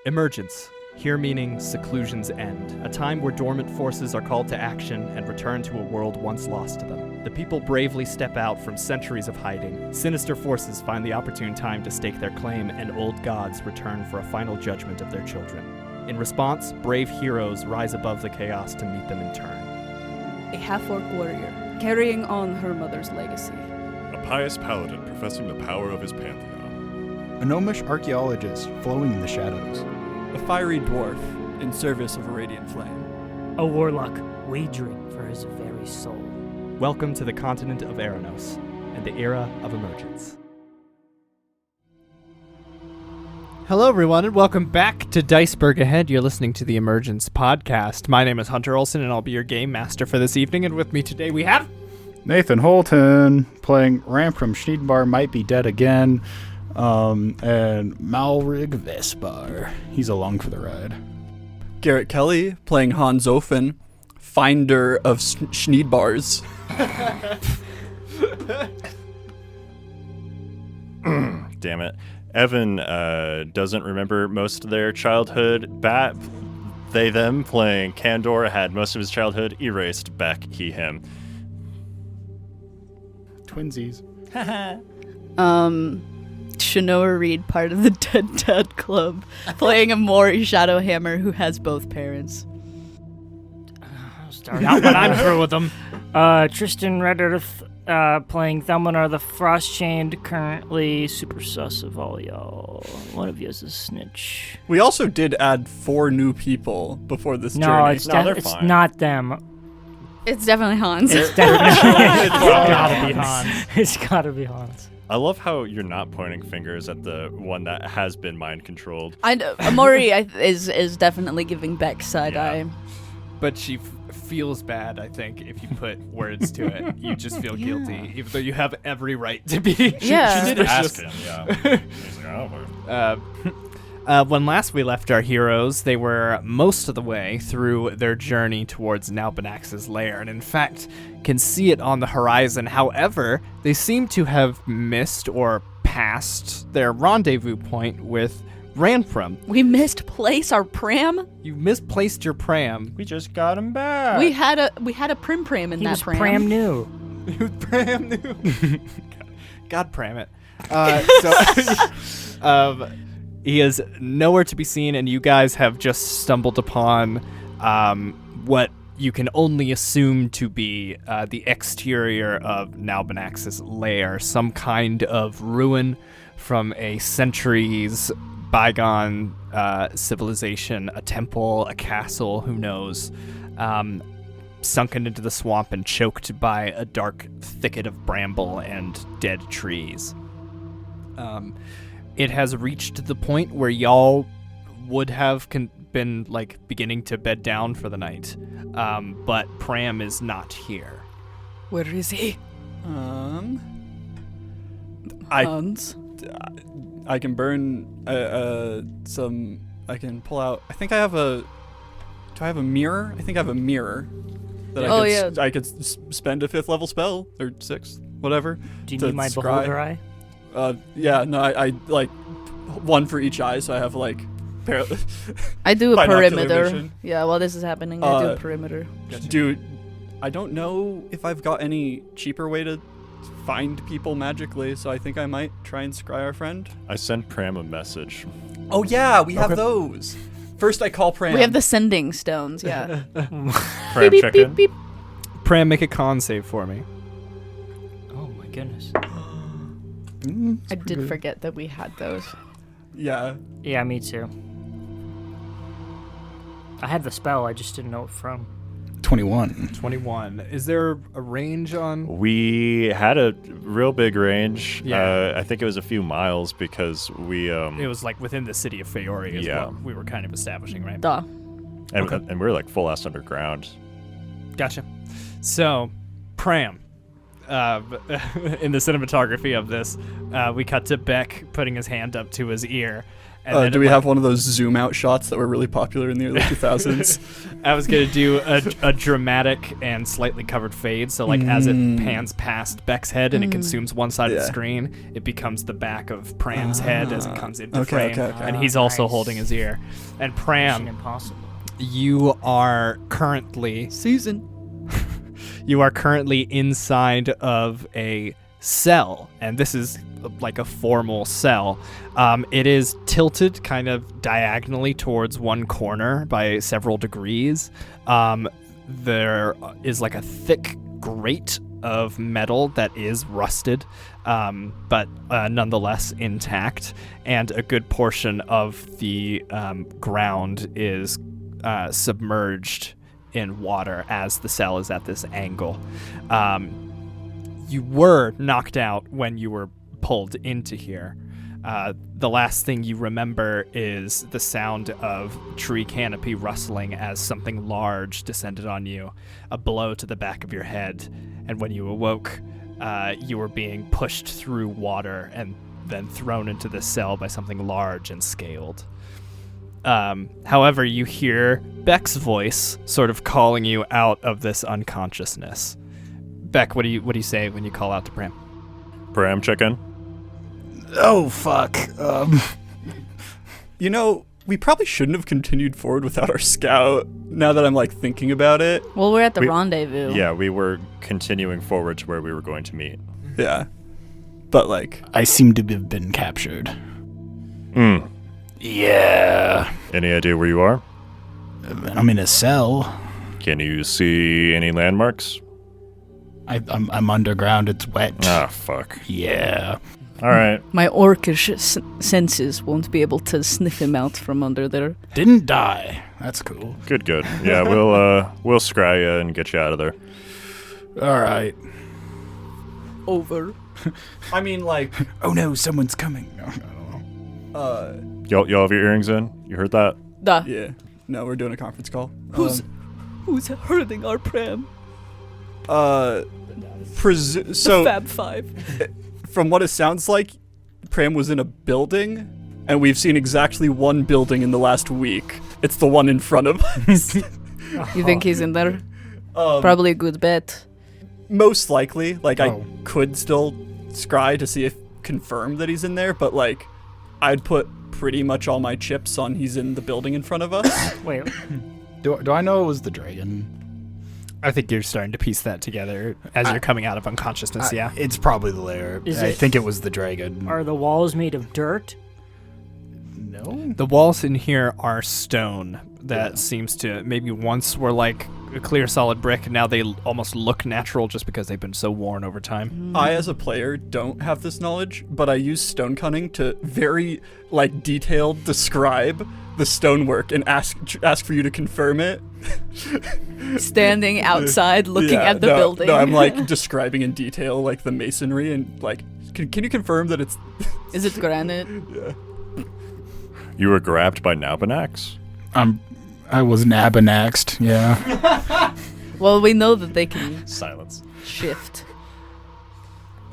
Emergence, here meaning seclusion's end, a time where dormant forces are called to action and return to a world once lost to them. The people bravely step out from centuries of hiding. Sinister forces find the opportune time to stake their claim, and old gods return for a final judgment of their children. In response, brave heroes rise above the chaos to meet them in turn. A half-orc warrior, carrying on her mother's legacy. A pious paladin professing the power of his pantheon. A gnomish archaeologist flowing in the shadows. A fiery dwarf in service of a radiant flame. A warlock wagering for his very soul. Welcome to the continent of Erinos and the era of Emergence. Hello, everyone, and welcome back to DICEBERG Ahead. You're listening to the Emergence podcast. My name is Hunter Olson, and I'll be your game master for this evening. And with me today, we have Nathan Holten playing Ranpram Sneedbar might be dead again, and Malrig Vespar. He's along for the ride. Garrett Kelly playing Hans Offen, finder of Sneedbars. Damn it. Evan doesn't remember most of their childhood. Batt, they, them, playing Candor had most of his childhood erased. Bek, he, him. Twinsies. Chenoa Reid, part of the Dead Club, playing Emori Shadowhammer, who has both parents. I'll start out when I'm through with them. Tristan Redearth, playing Thalminar The Frost-Chained, currently super sus of all y'all. One of you is a snitch. We also did add 4 new people before this No, journey. it's fine. not them. It's definitely Hans. It's definitely It's probably gotta be Hans. It's gotta be Hans. I love how you're not pointing fingers at the one that has been mind controlled. I know Emori is definitely giving Beck side eye. But she feels bad, I think, if you put words to it. You just feel guilty, even though you have every right to be. Yeah. She did ask him, yeah. He's like, oh, When last we left our heroes, they were most of the way through their journey towards Nalbanax's lair, and in fact can see it on the horizon. However, they seem to have missed or passed their rendezvous point with Ranpram. We misplaced our pram. You misplaced your pram. we just got him back. We had a pram in He that was pram. pram new. Pram new. God pram it. He is nowhere to be seen, and you guys have just stumbled upon what you can only assume to be the exterior of Nalbanax's lair, some kind of ruin from a centuries bygone civilization, a temple, a castle, who knows, sunken into the swamp and choked by a dark thicket of bramble and dead trees. It has reached the point where y'all would have been beginning to bed down for the night, but Pram is not here. Where is he? Hans? I can burn some. I can pull out. I think I have a. Do I have a mirror? I think I have a mirror that I could spend a 5th level spell or 6th, whatever. Do you to need my scry. beholder eye? Yeah, no, I like one for each eye, so I have like. I do a Binocular perimeter. vision. Yeah, while this is happening, I do a perimeter. Dude, I don't know if I've got any cheaper way to find people magically, so I think I might try and scry our friend. I sent Pram a message. Oh yeah, we have those. First I call Pram. We have the sending stones, yeah. Pram, Beep, check beep, in. beep. Pram, make a con save for me. Oh my goodness. I did forget that we had those. Yeah. Yeah, me too. I had the spell, I just didn't know it from. 21. 21. Is there a range on? We had a real big range. Yeah. I think it was a few miles because we... It was within the city of Feori as Yeah. well. We were kind of establishing, right? Duh. And we were full ass underground. Gotcha. So, Pram. In the cinematography of this, we cut to Beck putting his hand up to his ear And then do we have one of those zoom out shots that were really popular in the early 2000s? I was going to do a dramatic and slightly covered fade. So, like, as it pans past Bek's head and it consumes one side of the screen, it becomes the back of Pram's head as it comes into frame. And he's also holding his ear. And Pram, Impossible. you are currently inside of a cell, and this is like a formal cell. It is tilted kind of diagonally towards one corner by several degrees. There is like a thick grate of metal that is rusted, but nonetheless intact, and a good portion of the ground is submerged in water as the cell is at this angle. You were knocked out when you were pulled into here. The last thing you remember is the sound of tree canopy rustling as something large descended on you, a blow to the back of your head, and when you awoke, you were being pushed through water and then thrown into this cell by something large and scaled. However, you hear Bek's voice sort of calling you out of this unconsciousness. Bek, what do you say when you call out to Pram? Pram, check in. Oh, fuck. You know, we probably shouldn't have continued forward without our scout, now that I'm, like, thinking about it. Well, we're at the rendezvous. Yeah, we were continuing forward to where we were going to meet. Yeah. But, like... I seem to have been captured. Yeah. Any idea where you are? I'm in a cell. Can you see any landmarks? I'm underground. It's wet. Ah, fuck. Yeah. All right. My orcish senses won't be able to sniff him out from under there. Didn't die. That's cool. Good. Yeah, we'll scry you and get you out of there. All right. Over. I mean, like... Oh no, someone's coming. No. Y'all have your earrings in? You heard that? Duh. Yeah. No, we're doing a conference call. Who's hurting our Pram? So... Fab Five. From what it sounds like, Pram was in a building, and we've seen exactly one building in the last week. It's the one in front of us. You think he's in there? Probably a good bet. Most likely. Like, I could still scry to see if confirm that he's in there, but, like, I'd put pretty much all my chips on he's in the building in front of us. Wait. Do I know it was the dragon? I think you're starting to piece that together as you're coming out of unconsciousness, yeah? It's probably the lair. I think it was the dragon. Are the walls made of dirt? No. The walls in here are stone that seems to maybe once were like a clear solid brick, and now they almost look natural just because they've been so worn over time. I, as a player, don't have this knowledge, but I use stone cunning to very, like, detailed describe the stonework and ask for you to confirm it. Standing outside looking at the building. No, I'm, like, describing in detail, like, the masonry, and, like, can you confirm that it's... Is it granite? Yeah. You were grabbed by Nabanax? I was nabanaxed, yeah. Well, we know that they can Silence. shift.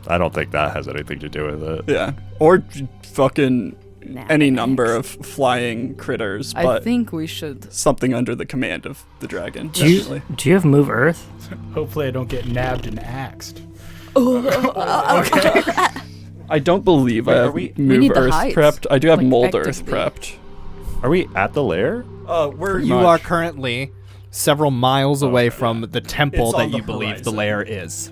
I don't think that has anything to do with it. Yeah. Or fucking any Nabanax. number of flying critters, I but think we should. something under the command of the dragon, Do you, definitely. do you have Move Earth? Hopefully I don't get nabbed and axed. I don't believe I have We Move need the Earth heights, prepped. I do have like, Mold Earth actively. prepped. Are we at the lair? You are currently several miles away from the temple It's on that you the believe the horizon. lair is.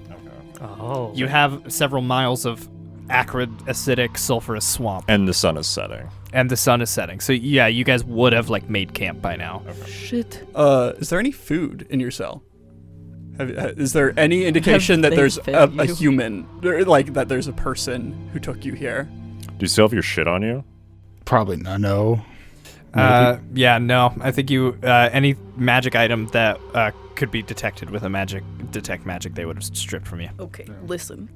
Oh. You have several miles of acrid, acidic, sulfurous swamp, And the sun is setting. and the sun is setting. So yeah, you guys would have like made camp by now. Shit. Is there any food in your cell? Is there any indication that they there's fed a you? human, or like that there's a person who took you here? Do you still have your shit on you? Probably not, no. Yeah, no. I think you any magic item that could be detected with a detect magic, they would have stripped from you. Okay, listen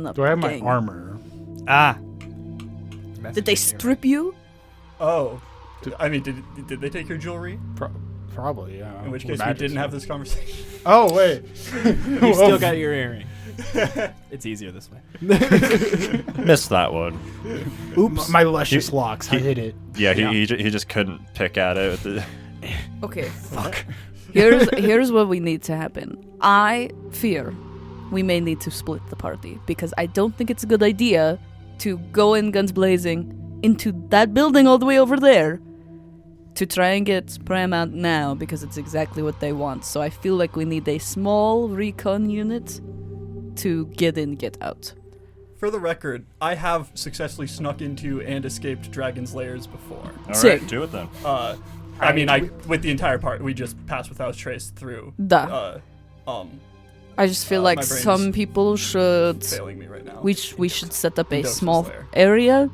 up. Do I have my gang. armor? Ah. Did they strip you? Oh, I mean, did they take your jewelry? Probably, yeah. In which case we didn't have this conversation. Oh, wait. You still got your earring. It's easier this way. Missed that one. Oops. My luscious locks. I hit it. Yeah, he just couldn't pick at it. With the Okay. Fuck. Here's what we need to happen. I fear we may need to split the party because I don't think it's a good idea to go in guns blazing into that building all the way over there to try and get Pram out now because it's exactly what they want. So I feel like we need a small recon unit to get in, get out. For the record, I have successfully snuck into and escaped Dragon's Lairs before. All Sick. right, do it then. I mean, with the entire part, we just passed without trace through. Duh. I just feel like my brain some is people should. Failing me right now. We should set up a Doses small there. area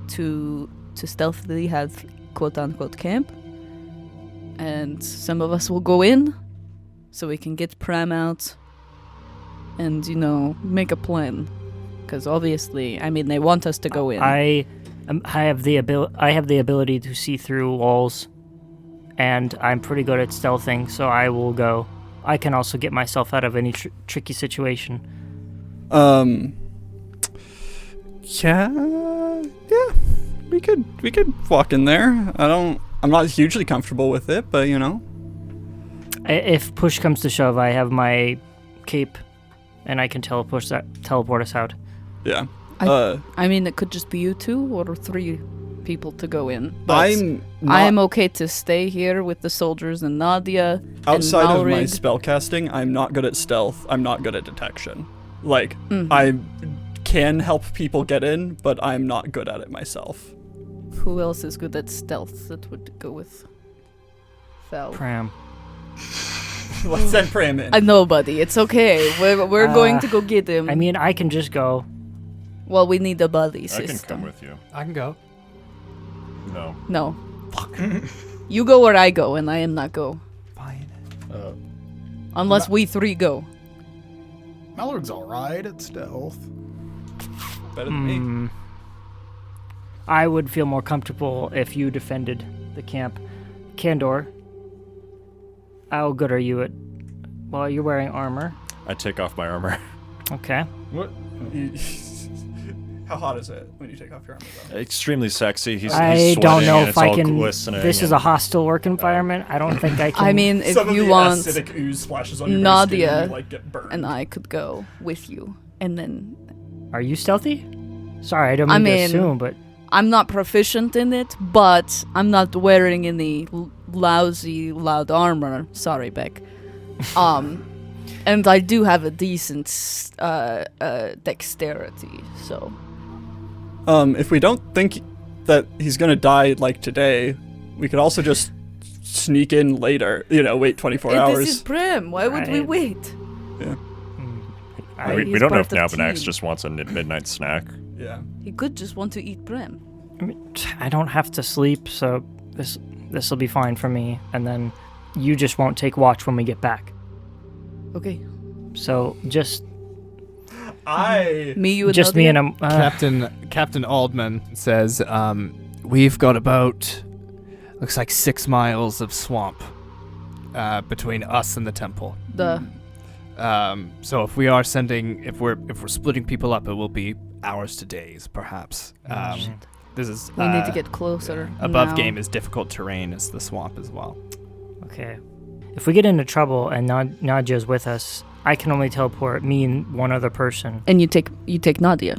to stealthily have quote unquote camp, and some of us will go in so we can get Pram out and make a plan. Because obviously, I mean, they want us to go in. I have the ability to see through walls, and I'm pretty good at stealthing, so I will go. I can also get myself out of any tricky situation. Yeah, we could walk in there. I'm not hugely comfortable with it, but If push comes to shove, I have my cape, and I can teleport us out. Yeah. I mean, it could just be you two or three people to go in. But I am okay to stay here with the soldiers and Nadia. Outside and of my Malrig. spellcasting, I'm not good at stealth. I'm not good at detection. Like, I can help people get in, but I'm not good at it myself. Who else is good at stealth that would go with Fel? Pram. Let's send Pram in. Nobody. It's okay. We're going to go get him. I mean, I can just go. Well, we need a buddy I system. can come with you. I can go. No. No. Fuck. You go where I go, and I am not go. Fine. Unless we three go. Mallard's alright at stealth. Better than me. I would feel more comfortable if you defended the camp. Candor, how good are you at... Well, you're wearing armor. I take off my armor. Okay. What? How hot is it when you take off your armor, though? Extremely sexy. He's I sweating don't know and if it's I all can... glistening This is and- a hostile work environment. I don't think I can... I mean, if Some of you the want, acidic ooze splashes on your Nadia skin and you, get burned. and I could go with you. And then... Are you stealthy? Sorry, I don't I mean to mean- assume, but... I'm not proficient in it, but I'm not wearing any lousy, loud armor. Sorry, Beck. And I do have a decent dexterity, so... If we don't think that he's gonna die like today, we could also just sneak in later. Wait 24 hours. This is Prim. Why would we Right. wait? We He's don't know part if of Nalbanax team. just wants a midnight snack. Yeah. He could just want to eat Prim. I mean, I don't have to sleep, so this will be fine for me. And then you just won't take watch when we get back. Okay. So just Me, you, and just me Nadia? and Captain Aldman says, we've got about, looks like 6 miles of swamp between us and the temple. So if we are if we're splitting people up, it will be hours to days, perhaps. This is We need to get closer. above now. game is difficult terrain as the swamp as well. Okay. If we get into trouble and Nadia's with us, I can only teleport me and one other person. And you take Nadia.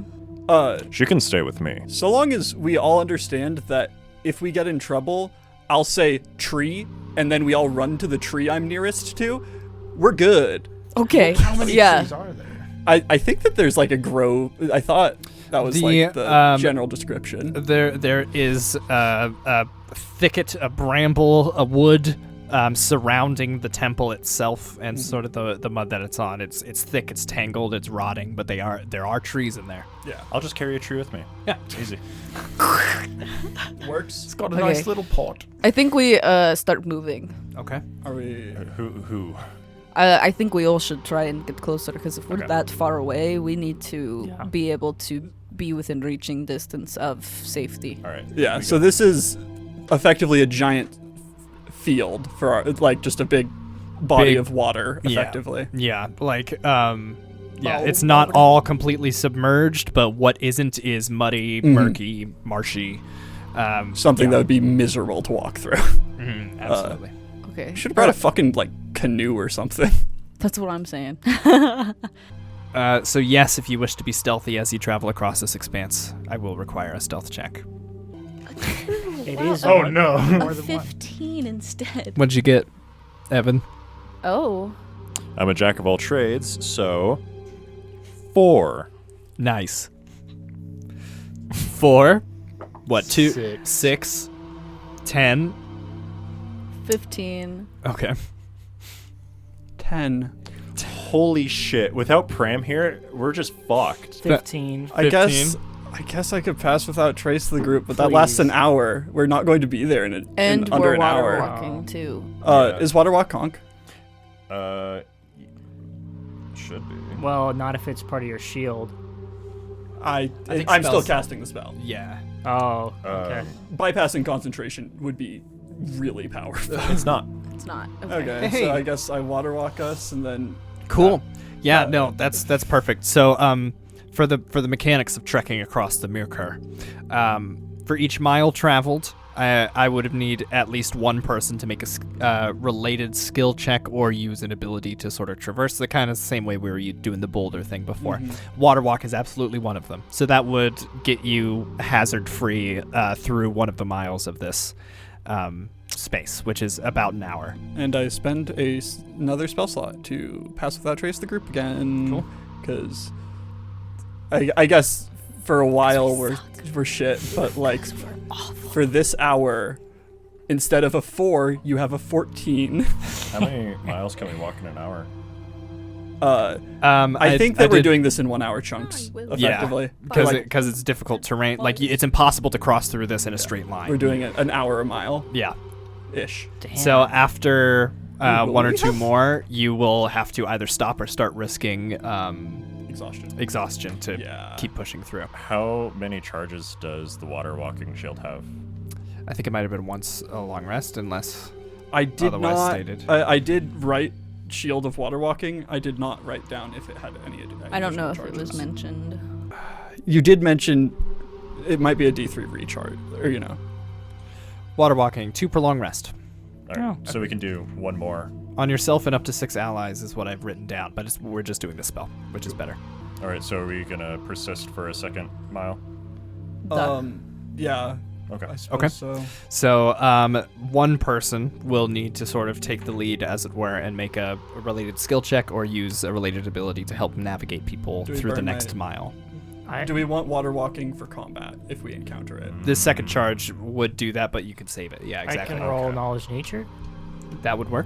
She can stay with me. So long as we all understand that if we get in trouble, I'll say tree, and then we all run to the tree I'm nearest to, we're good. Okay. How many trees are there? I think that there's like a grove. I thought that was like the general description. There is a thicket, a bramble, a wood surrounding the temple itself, and sort of the mud that it's on. It's thick, it's tangled, it's rotting, but there are trees in there. Yeah, I'll just carry a tree with me. Yeah. It's easy. works. It's got a Okay. nice little pot. I think we start moving. Okay. Are we? Who? I think we all should try and get closer, because if we're Okay. that far away, we need to Yeah. be able to be within reaching distance of safety. All right. Yeah. We So go. this is effectively a giant field for our, like just a big body of water, effectively. Yeah, like it's not all completely submerged, but what isn't is muddy, murky, marshy. Something that would be miserable to walk through. Absolutely. Okay. Should have brought a fucking like canoe or something. That's what I'm saying. So yes, if you wish to be stealthy as you travel across this expanse, I will require a stealth check. It is. Oh no. A 15 instead. What'd you get, Evan? Oh. I'm a jack of all trades, so 4. Nice. 4. What? 2? 6. 6. 10. 15. Okay. 10. Holy shit! Without Pram here, we're just fucked. 15. I guess I could pass without trace the group, but that Please. lasts an hour. We're not going to be there in And under we're an water hour. walking too. Is water walk conk? Should be. Well, not if it's part of your shield. I'm think still spells- casting the spell. Yeah. Oh, okay. Bypassing concentration would be really powerful. It's not. It's not. Okay, Hey. so I guess I water walk us and then. Cool. Yeah. No. That's perfect. So for the mechanics of trekking across the Myrkur, for each mile traveled, I would need at least one person to make a related skill check or use an ability to sort of traverse the kind of same way we were doing the boulder thing before. Water walk is absolutely one of them. So that would get you hazard free through one of the miles of this space, which is about an hour. And I spend another spell slot to pass without trace the group again. Cool. Because I guess for a while we're shit, but like for this hour, instead of a 4, you have a 14. How many miles can we walk in an hour? I think that we're doing this in 1 hour chunks, effectively. because it's difficult terrain. Like it's impossible to cross through this in a straight line. We're doing it an hour a mile Yeah. ish. Damn. So after one or we two have- more, you will have to either stop or start risking Exhaustion. to Yeah. keep pushing through. How many charges does the water walking shield have? I think it might have been once a long rest, unless I did otherwise not. stated. I did write Shield of Water Walking. I did not write down if it had any. I don't know if additional it was charges. mentioned. You did mention it might be a D3 recharge, or water walking, 2 per long rest. All right, so we can do one more. On yourself and up to 6 allies is what I've written down, but we're just doing the spell, which is better. All right, so are we gonna persist for a second mile? Yeah. Okay. I suppose Okay. so. So one person will need to sort of take the lead, as it were, and make a related skill check or use a related ability to help navigate people Do we through the burn next my- mile. Do we want water walking for combat if we encounter it? The second charge would do that, but you can save it. Yeah, I exactly. can roll knowledge nature. That would work.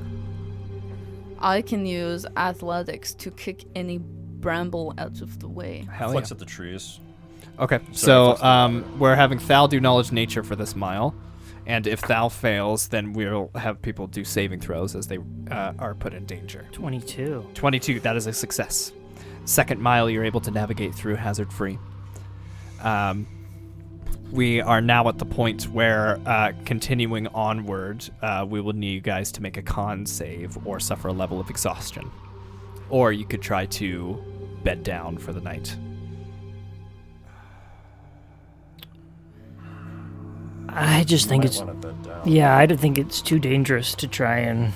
I can use athletics to kick any bramble out of the way. Hell yeah. Flex at the trees. Okay, Sorry, so flex the water. we're having Thal do knowledge nature for this mile, and if Thal fails, then we'll have people do saving throws as they are put in danger. 22. 22, that is a success. Second mile, you're able to navigate through hazard-free. We are now at the point where, continuing onward, we will need you guys to make a con save or suffer a level of exhaustion. Or you could try to bed down for the night. I just think it's. Yeah, I don't think it's too dangerous to try and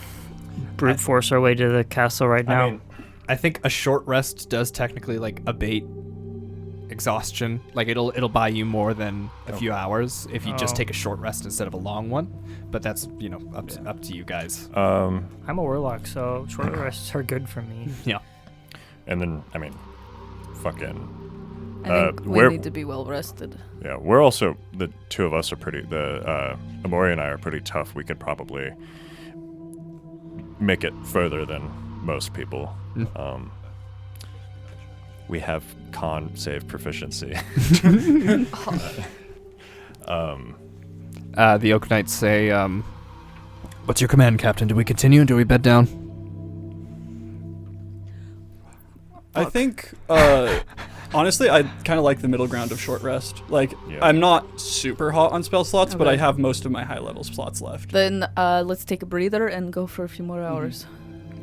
brute force our way to the castle right now. I mean, I think a short rest does technically like abate exhaustion. Like it'll buy you more than a few hours if you just take a short rest instead of a long one. But that's up to you guys. I'm a warlock, so short rests are good for me. Yeah. And then fucking. I think we need to be well rested. Yeah, we're also the two of us are pretty. Emori and I are pretty tough. We could probably make it further than most people. We have con save proficiency. The Oak Knights say, "What's your command, Captain? Do we continue? Do we bed down?" I think Honestly, I kind of like the middle ground of short rest. Like, Yeah. I'm not super hot on spell slots, but Okay. I have most of my high level slots left. Then let's take a breather and go for a few more hours.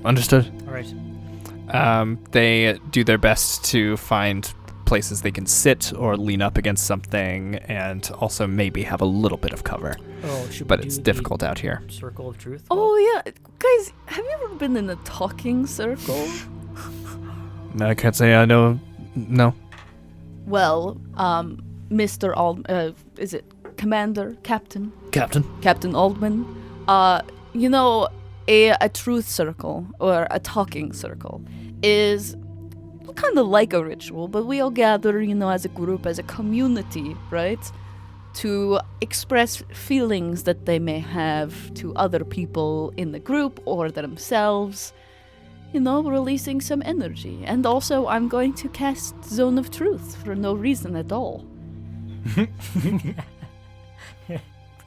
Understood. All right. They do their best to find places they can sit or lean up against something, and also maybe have a little bit of cover. Oh, should But we it's do the difficult out here. Circle of Truth. Oh yeah, guys, have you ever been in a talking circle? I can't say I know. No. Well, Mr. Is it Commander, Captain Aldman? You know, a truth circle or a talking circle is kind of like a ritual, but we all gather, you know, as a group, as a community, right? To express feelings that they may have to other people in the group or themselves. You know, releasing some energy. And also, I'm going to cast Zone of Truth for no reason at all.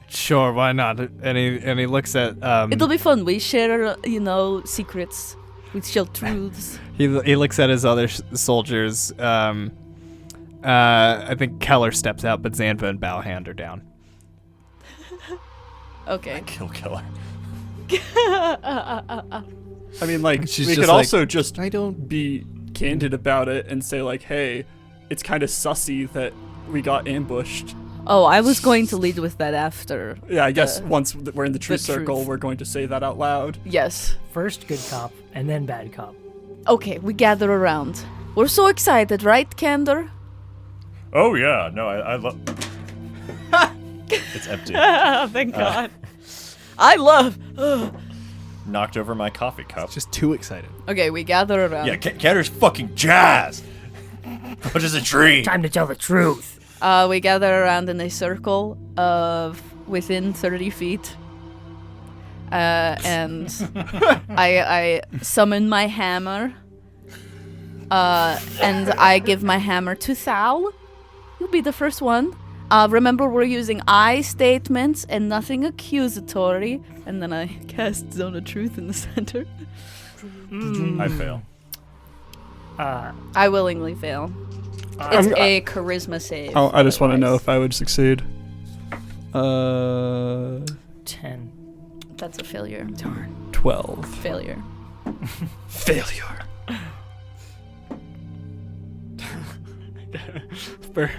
Sure, why not? And he looks at It'll be fun. We share, you know, secrets. We share truths. he looks at his other soldiers. I think Keller steps out, but Zanva and Bowhand are down. Okay. Kill killer. I mean, like, She's we just could like, also just I don't. be candid about it and say, like, hey, it's kind of sussy that we got ambushed. Oh, I was going to lead with that after. Yeah, I guess once we're in the truth the truth. circle, we're going to say that out loud. Yes. First good cop, and then bad cop. Okay, we gather around. We're so excited, right, Candor? Oh yeah, no, I love. It's empty. Thank God. I love. Knocked over my coffee cup. Just too excited. Okay, we gather around. Yeah, Cantor's fucking jazzed. What is a dream? Time to tell the truth. We gather around in a circle of within 30 feet. And I summon my hammer. And I give my hammer to Thal. You'll be the first one. Remember, we're using I statements and nothing accusatory. And then I cast Zone of Truth in the center. I fail. I willingly fail. It's a charisma save. Oh, I just want to know if I would succeed. 10. That's a failure. Darn. 12. Failure. Failure.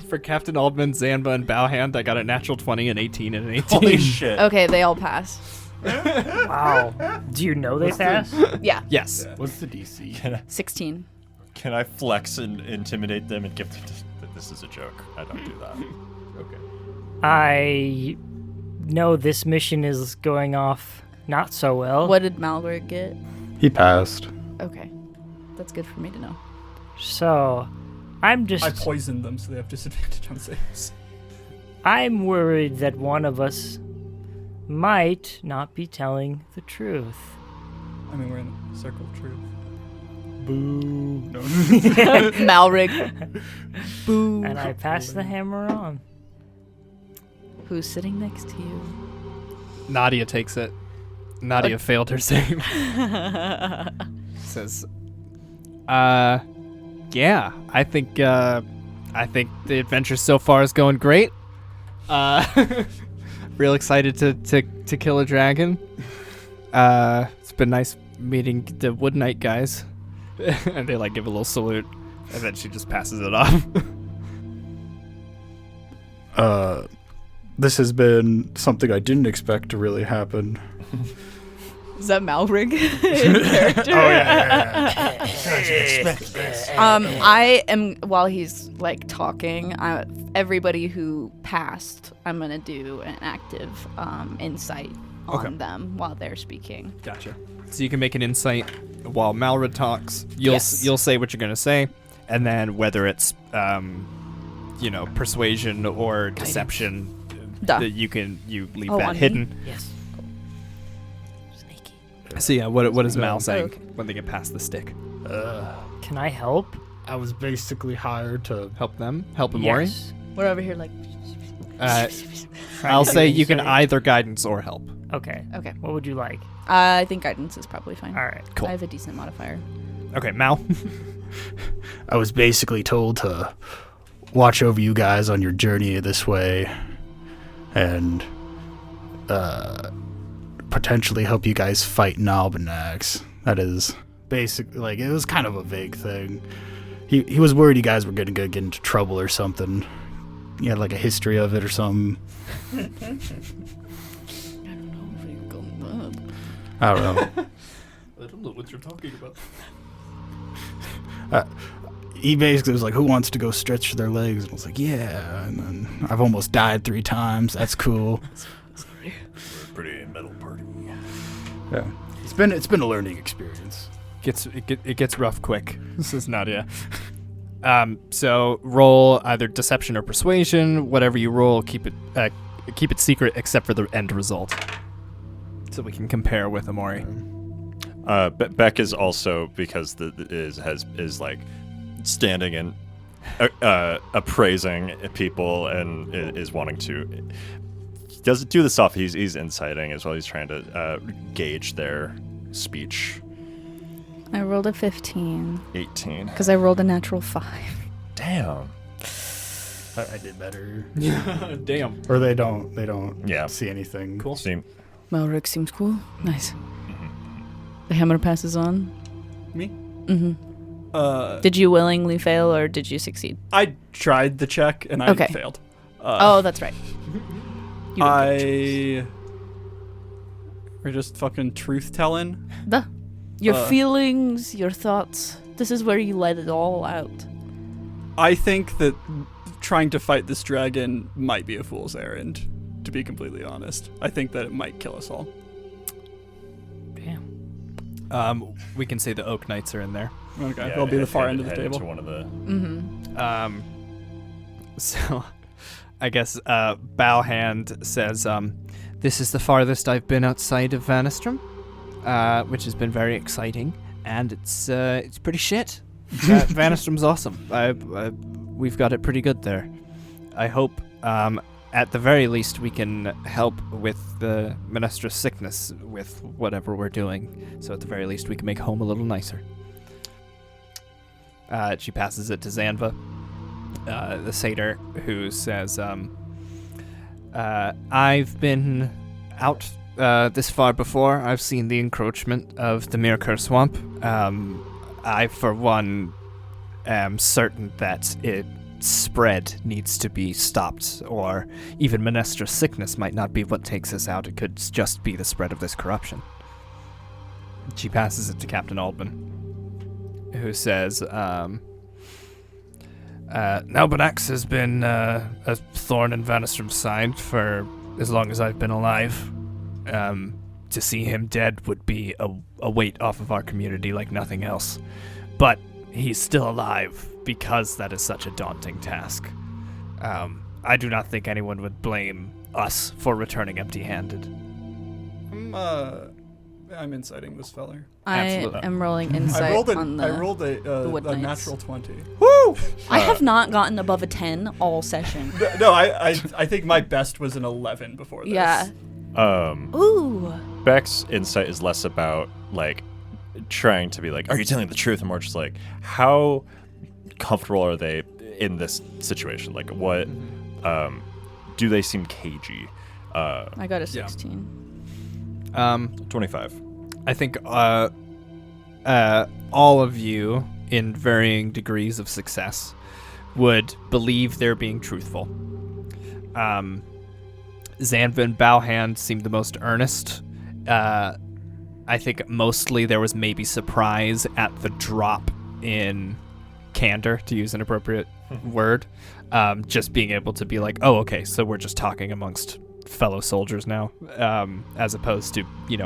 For Captain Aldman, Zanva, and Bowhand, I got a natural 20, an 18, and an 18. Holy shit. Okay, they all pass. Wow. Do you know they pass? Yeah. Yes. What's the DC? 16. Can I flex and intimidate them and give them that this is a joke? I don't do that. Okay. I know this mission is going off not so well. What did Malric get? He passed. Okay. That's good for me to know. So, I'm I just... poisoned them so they have disadvantage on saves. I'm worried that one of us might not be telling the truth. I mean, we're in the circle of truth. Boo. No. Malric. Boo. And I pass the hammer on. Who's sitting next to you? Nadia takes it. Nadia failed her save. Says, yeah, I think the adventure so far is going great. Real excited to kill a dragon. It's been nice meeting the Wood Knight guys. And they like give a little salute, and then she just passes it off. This has been something I didn't expect to really happen. Is that Malric in character? Oh yeah. I am, while he's like talking, everybody who passed, I'm gonna do an active insight on them while they're speaking. Gotcha. So you can make an insight while Malrid talks. You'll say what you're gonna say, and then whether it's persuasion or deception, Duh. that you leave Oh, that on me? hidden. Yes. Sneaky. So yeah, what is Mal Oh, saying okay. when they get past the stick? Can I help? I was basically hired to. Help them? Help Emori? Yes. We're over here like, Trying I'll to say do you can insight. either guidance or help. Okay. okay. What would you like? I think guidance is probably fine. All right. Cool. I have a decent modifier. Okay, Mal. I was basically told to watch over you guys on your journey this way and potentially help you guys fight Nalbanax. That is basically, like, it was kind of a vague thing. He was worried you guys were going to get into trouble or something. He had like a history of it or something. I don't know if you've gone bad. I don't know. I don't know what you're talking about. He basically was like, who wants to go stretch their legs? And I was like, yeah. And then I've almost died 3 times. That's cool. We're a pretty metal party. Yeah. It's been a learning experience. It gets rough quick. This is Nadia. So roll either deception or persuasion. Whatever you roll, keep it secret except for the end result, so we can compare with Emori. Beck is also, because is like standing and appraising people and is wanting to. He doesn't do this off. He's inciting as well. He's trying to gauge their speech. I rolled a 15. 18. Because I rolled a natural 5. Damn. I did better. Damn. Or they don't Yeah. see anything. Cool. Seem. Malric seems cool. Nice. The hammer passes on. Me? Mm-hmm. Did you willingly fail or did you succeed? I tried the check and I Okay. failed. Oh, that's right. We're just fucking truth telling. Your feelings, your thoughts. This is where you let it all out. I think that trying to fight this dragon might be a fool's errand, to be completely honest. I think that it might kill us all. Damn. We can say the Oak Knights are in there. Okay, they'll be the far end of the table. To one of the. Mm-hmm. So I guess Bowhand says, this is the farthest I've been outside of Vanistrom, which has been very exciting, and it's pretty shit. Vanistrom's awesome. We've got it pretty good there. I hope at the very least we can help with the Minestra's sickness with whatever we're doing. So at the very least we can make home a little nicer. She passes it to Zanva, the satyr, who says, I've been out this far before. I've seen the encroachment of the Myrkur swamp. I, for one, am certain that its spread needs to be stopped, or even Minestra's sickness might not be what takes us out. It could just be the spread of this corruption. She passes it to Captain Aldman, who says, Nalbanax has been a thorn in Vanistrom's side for as long as I've been alive. To see him dead would be a weight off of our community like nothing else. But he's still alive because that is such a daunting task. I do not think anyone would blame us for returning empty-handed. I'm inciting this feller. Absolutely. I am rolling insight I rolled the Wood a Knights. natural 20. Woo! I have not gotten above a 10 all session. No, I think my best was an 11 before this. Yeah. Ooh. Beck's insight is less about like trying to be like, are you telling the truth? And more just like, how comfortable are they in this situation? Like, what do they seem cagey? I got a 16. 25. I think all of you, in varying degrees of success, would believe they're being truthful. Zanva and Bowhand seemed the most earnest. I think mostly there was maybe surprise at the drop in candor, to use an appropriate word. Just being able to be like, oh, okay, so we're just talking amongst fellow soldiers now, as opposed to,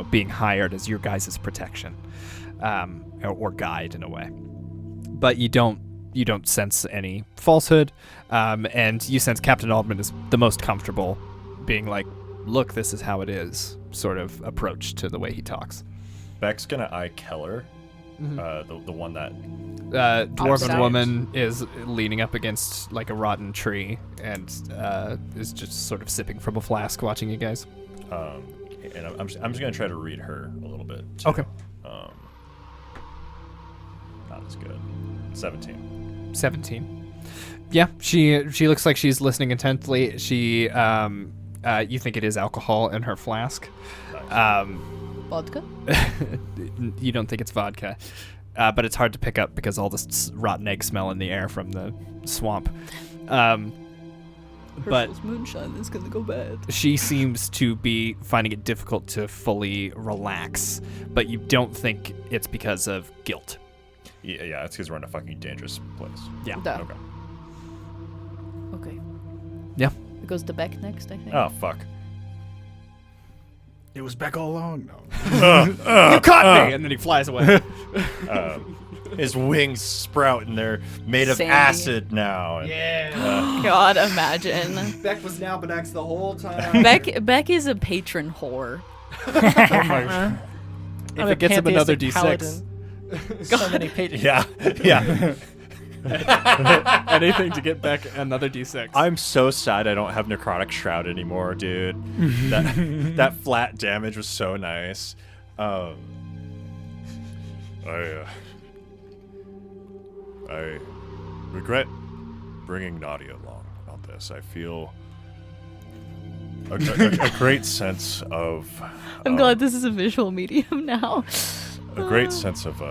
being hired as your guys' protection, or guide in a way. But you don't sense any falsehood, and you sense Captain Aldman is the most comfortable being like, look, this is how it is, sort of approach to the way he talks. Beck's gonna eye Keller, the one that dwarven woman is leaning up against like a rotten tree and is just sort of sipping from a flask, watching you guys. And I'm just gonna try to read her a little bit too. Okay. not as good. 17. 17. Yeah, she looks like she's listening intently. She you think it is alcohol in her flask. Vodka? You don't think it's vodka. But it's hard to pick up because all this rotten egg smell in the air from the swamp. But Herschel's moonshine is gonna go bad. she seems to be finding it difficult to fully relax, but you don't think it's because of guilt. Yeah, it's because we're in a fucking dangerous place. Yeah. Duh. Okay. Okay. Yeah. It goes to Beck next, I think. Oh, fuck. It was Beck all along. No. You caught me! And then he flies away. His wings sprout and they're made of Sandy. acid now. And, God, imagine. Beck was Nalbenax the whole time. Beck is a patron whore. If it gets him another D6. Paladin. So many pages. yeah. Anything to get Beck another D6. I'm so sad I don't have Necrotic Shroud anymore, dude. that flat damage was so nice. I regret bringing Nadia along on this. I feel a great sense of... I'm glad this is a visual medium now. A great sense of...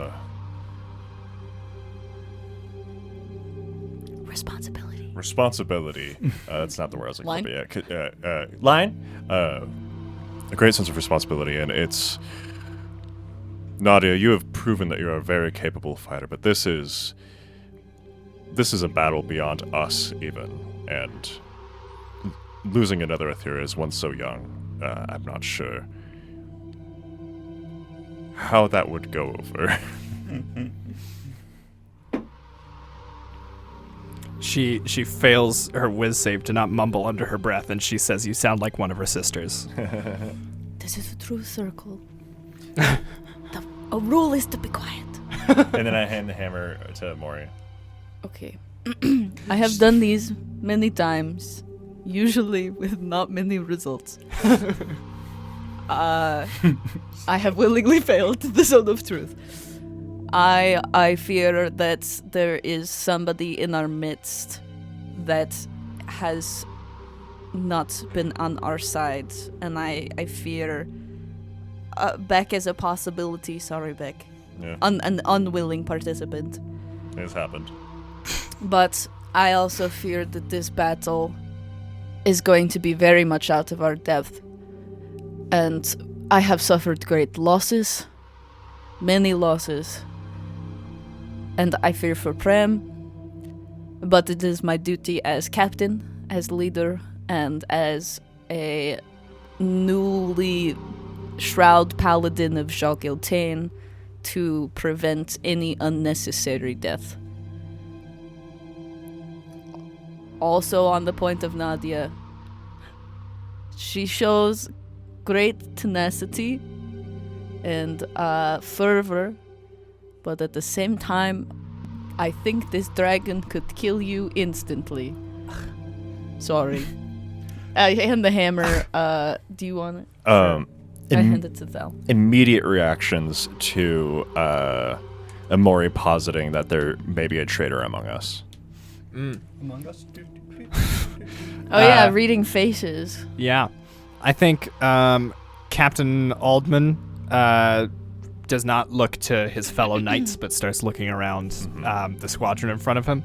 Responsibility. That's not the word I was looking for. Yeah. Line? A great sense of responsibility, and it's... Nadia, you have proven that you're a very capable fighter, but this is a battle beyond us, even. And losing another Aetherius, one so young, I'm not sure how that would go over. She fails her whiz save to not mumble under her breath, and she says, "You sound like one of her sisters." This is a true circle. A rule is to be quiet. And then I hand the hammer to Emori. Okay. I have done these many times, usually with not many results. I have willingly failed the Zone of Truth. I fear that there is somebody in our midst that has not been on our side, and I fear Beck is a possibility. Sorry, Beck. Yeah, An unwilling participant. it's happened. But I also fear that this battle is going to be very much out of our depth. And I have suffered great losses. Many losses. And I fear for Prem. But it is my duty as captain, as leader, and as a newly shroud paladin of Jacques-Iltain to prevent any unnecessary death. Also on the point of Nadia, she shows great tenacity and fervor, but at the same time, I think this dragon could kill you instantly. Sorry. I hand the hammer. Do you want it? I hand it to Thal. Immediate reactions to Emori positing that there may be a traitor among us. Among us? Oh yeah, reading faces. Yeah. I think Captain Aldman does not look to his fellow knights, but starts looking around the squadron in front of him.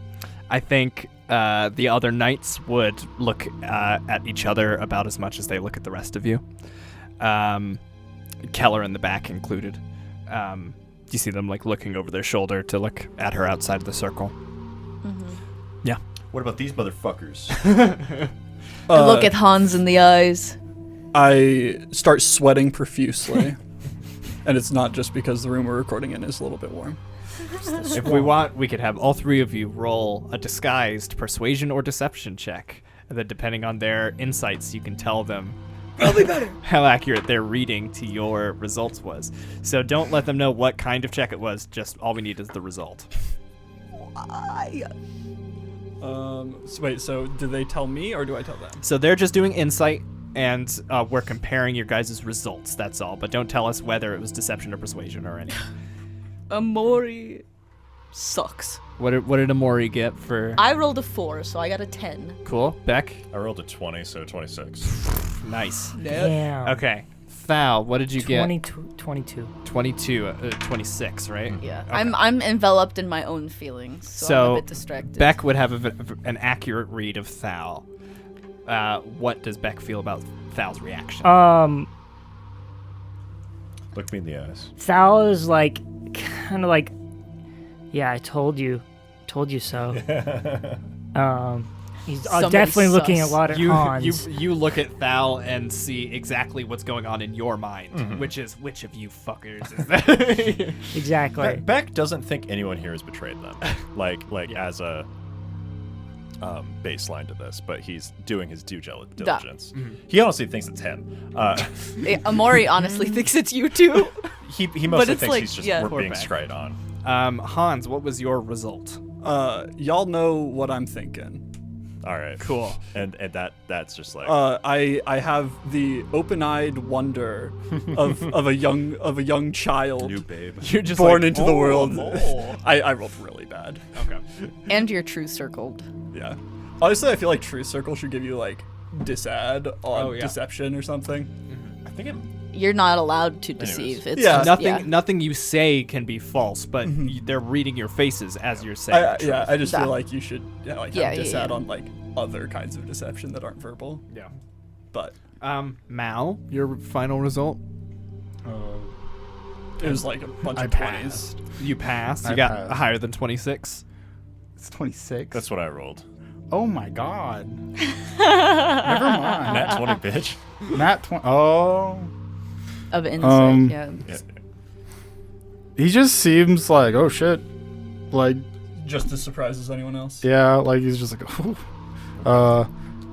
I think the other knights would look at each other about as much as they look at the rest of you. Keller in the back included. You see them like looking over their shoulder to look at her outside of the circle. Yeah. What about these motherfuckers? I look at Hans in the eyes. I start sweating profusely. And it's not just because the room we're recording in is a little bit warm. If we want, we could have all three of you roll a disguised persuasion or deception check. And then depending on their insights, you can tell them how accurate their reading to your results was. So don't let them know what kind of check it was. Just all we need is the result. So do they tell me or do I tell them? So they're just doing insight, and we're comparing your guys' results. That's all. But don't tell us whether it was deception or persuasion or anything. Emori sucks. What did Emori get for? I rolled a 4, so I got a 10. Cool. Beck. I rolled a 20, so 26. Nice. Damn. Okay. Thal, what did you get? 22. 22. 26, right? Yeah. Okay. I'm enveloped in my own feelings, so I'm a bit distracted. Beck would have an accurate read of Thal. What does Beck feel about Thal's reaction? Look me in the eyes. Thal is like, kind of like, yeah, I told you so. He's Somebody definitely looking sus. a lot at Hans. You look at Thal and see exactly what's going on in your mind, which is which of you fuckers is that? Exactly. Beck doesn't think anyone here has betrayed them, like as a baseline to this, but he's doing his due diligence. He honestly thinks it's him. Emori honestly thinks it's you too. He mostly it's thinks like, he's just yeah. we're Poor being Beck. scryed on. Hans, what was your result? Y'all know what I'm thinking. All right, Cool. And that's just like I have the open-eyed wonder of a young child new babe. You're just born like, into the world. oh. I rolled really bad. Okay. And you're true circled. Yeah. Honestly, I feel like True Circle should give you like disad on yeah. deception or something. I think it. You're not allowed to deceive. It's Yeah. just, Nothing you say can be false, but they're reading your faces as you're saying. the truth. I just That- feel like you should have disad yeah. on like other kinds of deception that aren't verbal. Yeah. But Mal, your final result? it was like a bunch I of 20s. passed. You passed. I You got passed. higher than 26. It's 26. That's what I rolled. Oh my god. Never mind. Nat 20, bitch. Nat 20. Oh. of insight. Yeah. Yeah. He just seems like, oh shit. Like, Just as surprised as anyone else. yeah, like he's just like, oh.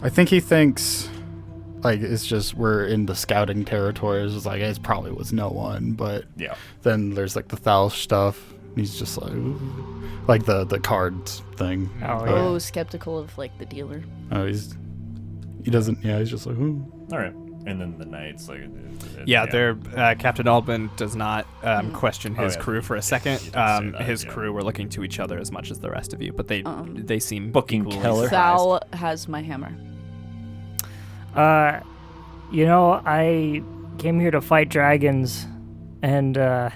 I think he thinks, like, it's just we're in the scouting territory. It's just like, it probably was no one. But Yeah. then there's like the Thal stuff. He's just like, ooh. Like the cards thing. Oh, Oh, skeptical of like the dealer. Oh, he doesn't, yeah, he's just like, ooh. All right. And then the knights, like. Yeah, they're Captain Albin does not question his Oh, yeah. crew for a second. He did say that, His yeah. crew were looking to each other as much as the rest of you, but they seem Booking equally killer. surprised. Thal has my hammer. I came here to fight dragons, and now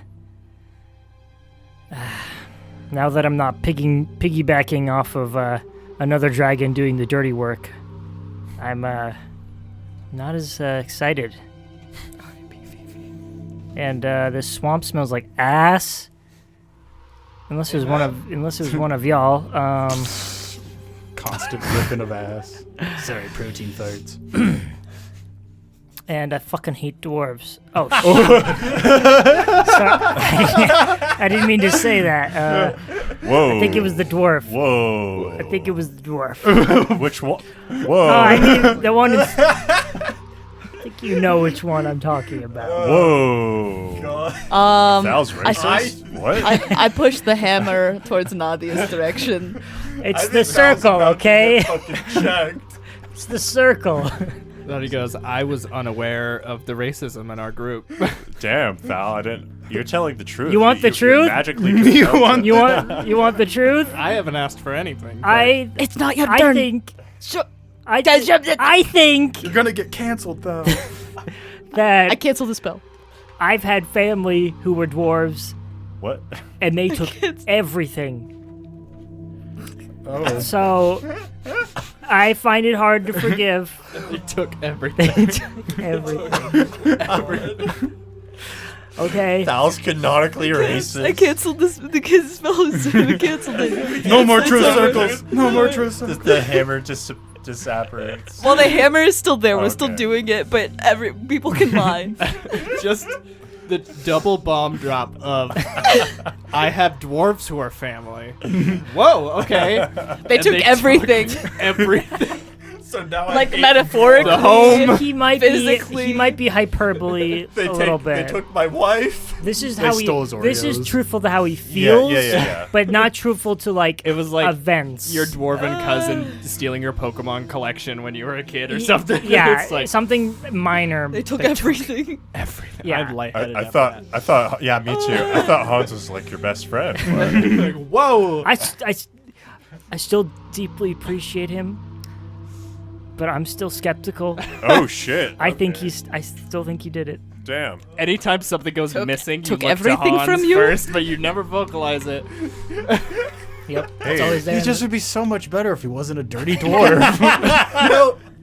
that I'm not piggybacking off of another dragon doing the dirty work, I'm not as excited. And this swamp smells like ass. Unless it was one of y'all. Constant ripping of ass. Sorry, protein farts. And I fucking hate dwarves. Oh, sorry. I didn't mean to say that. Whoa. I think it was the dwarf. Whoa. I think it was the dwarf. Which one? Whoa. Oh, I mean, the one is... I think you know which one I'm talking about. Whoa. That was racist. What? I pushed the hammer towards Nadia's direction. It's the circle, okay? It's the circle. Then he goes, I was unaware of the racism in our group. Damn, Val, I didn't. You're telling the truth. You want the truth? Magically. You want the truth? I haven't asked for anything. but- It's not your I turn. think Guys, I think You're gonna get canceled though. that I canceled the spell. I've had family who were dwarves What? and they took everything. Oh. So I find it hard to forgive. They took everything. They took everything. Okay. Val's canonically I racist. canceled this. The kid's spell is canceled it. No more true circles. No more true circles. The hammer just disapparates. Well, the hammer is still there. We're still Okay. doing it, but people can lie. Just the double bomb drop of I have dwarves who are family. Whoa, okay. They And took everything. Everything. So now like metaphorically, the home. He might physically. He might be hyperbole a little bit. They took my wife. This is They how stole his This is Oreos. truthful to how he feels. Yeah. But not truthful to like It was like events. your dwarven cousin stealing your Pokemon collection when you were a kid or something. Yeah, It's like something minor. They took everything. everything. Yeah. I'm lightheaded. I after thought, yeah, me too. I thought Hans was like your best friend. that. Like, whoa. I still deeply appreciate him, but I'm still skeptical. Oh shit! I Okay. still think he did it. Damn. Anytime something goes missing, took you look everything to Hans from you? first, but you never vocalize it. Yep, Hey, it's always there. He just would be so much better if he wasn't a dirty dwarf.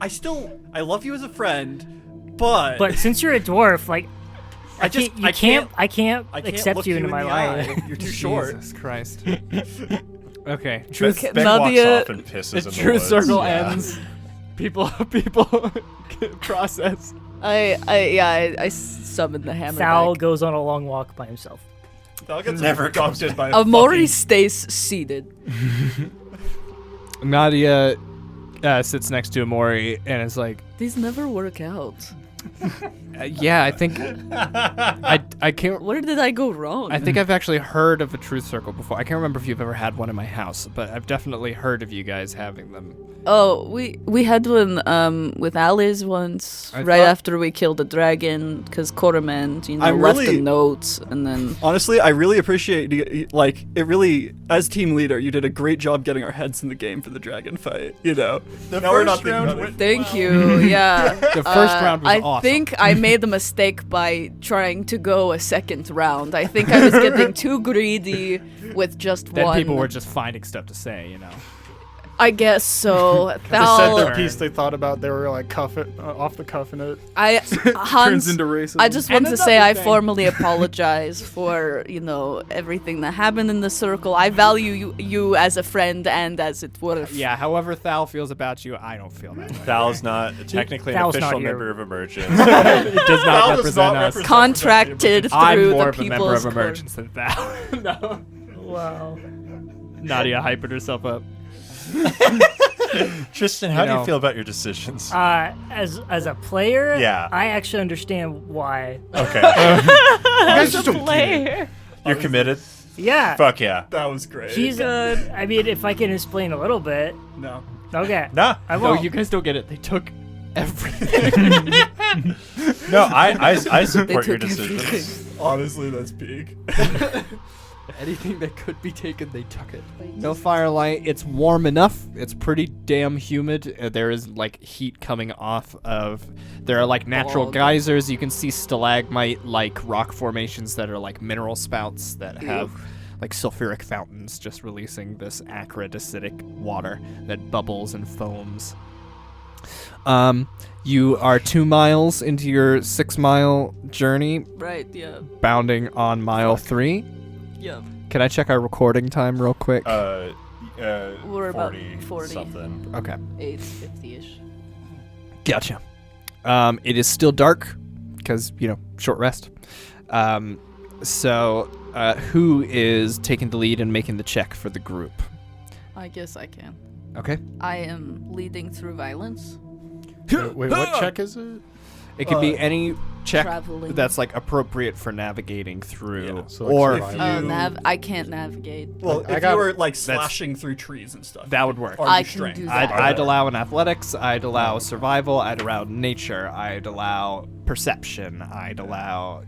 I love you as a friend, but But since you're a dwarf, like I can't I can't accept look you into my in the life. eye. You're too short. Jesus Christ. Okay. Truth. Okay, Ben Nadia- walks off and pisses The in the truth woods. circle Yeah. ends. People process. I summoned the hammer. Thal back. goes on a long walk by himself. I'll get Never dumped in by a Emori stays seated. Nadia sits next to Emori and is like, These never work out. yeah, I think I can't. Where did I go wrong? I think I've actually heard of a truth circle before. I can't remember if you've ever had one in my house, but I've definitely heard of you guys having them. Oh, we had one with Alice once, I right thought- after we killed the dragon, because Coromant, I'm left really- a note, and then Honestly, I really appreciate it. Really, as team leader, you did a great job getting our heads in the game for the dragon fight. Now we're not first thinking round about it. went thank you. Yeah, The first round was I awesome. think I made the mistake by trying to go a second round. I think I was getting too greedy with just Then one. people were just finding stuff to say, you know. I guess so. They said Thal, the piece they thought about, they were like off the cuff, and it Hans, turns into racism. I just want And to say I another thing. formally apologize for, everything that happened in the circle. I value you as a friend and as it were. Yeah, however Thal feels about you, I don't feel that way. Thal's not technically an Thal's not official here. member of Emergence. It does not Thal does not represent us. represent- Contracted I'm through more the of a member people's of court. Emergence than Thal. No. Wow. Nadia hyping herself up. Tristan, how You do you know. feel about your decisions? As a player, Yeah. I actually understand why. Okay. You guys just don't get it. Player. You're committed? Yeah. Fuck yeah. That was great. He's I mean, if I can explain a little bit. no. Okay. Nah. I No, won't. you guys don't get it. They took everything. No, I support They your took decisions. everything. Honestly, that's peak. Anything that could be taken, they took it. No firelight. It's warm enough. It's pretty damn humid. There is like heat coming off of. There are like natural Fog. geysers. You can see stalagmite-like rock formations that are like mineral spouts that have like sulfuric fountains just releasing this acrid acidic water that bubbles and foams. You are 2 miles into your 6-mile journey, Right, yeah. bounding on mile 3. Yeah. Can I check our recording time real quick? We're about 40. something. Okay. 8:50-ish. Gotcha. It is still dark because, short rest. So who is taking the lead and making the check for the group? I guess I can. Okay. I am leading through violence. Wait, what check is it? It could be any check Traveling. that's like appropriate for navigating through, Yeah, so, like, or survival. I can't navigate. Well, I if got- you were like slashing through trees and stuff. that would work. Or I you can strength. do that. I'd allow an athletics. I'd allow survival. I'd allow nature. I'd allow perception. I'd allow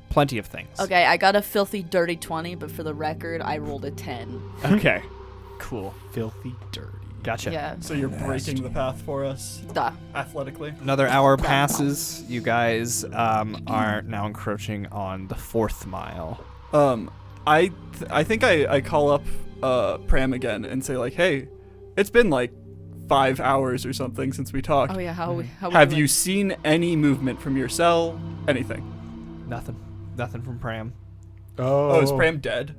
plenty of things. Okay, I got a filthy dirty 20, but for the record, I rolled a 10. Okay. Cool. Filthy dirty. Gotcha. Yeah. So you're breaking the path for us Duh. athletically. Another hour passes. You guys are now encroaching on the 4th mile. I think I call up Pram again and say like, hey, it's been like 5 hours or something since we talked. Oh yeah, how we Have doing? you seen any movement from your cell? Anything? Nothing from Pram. Oh, is Pram dead?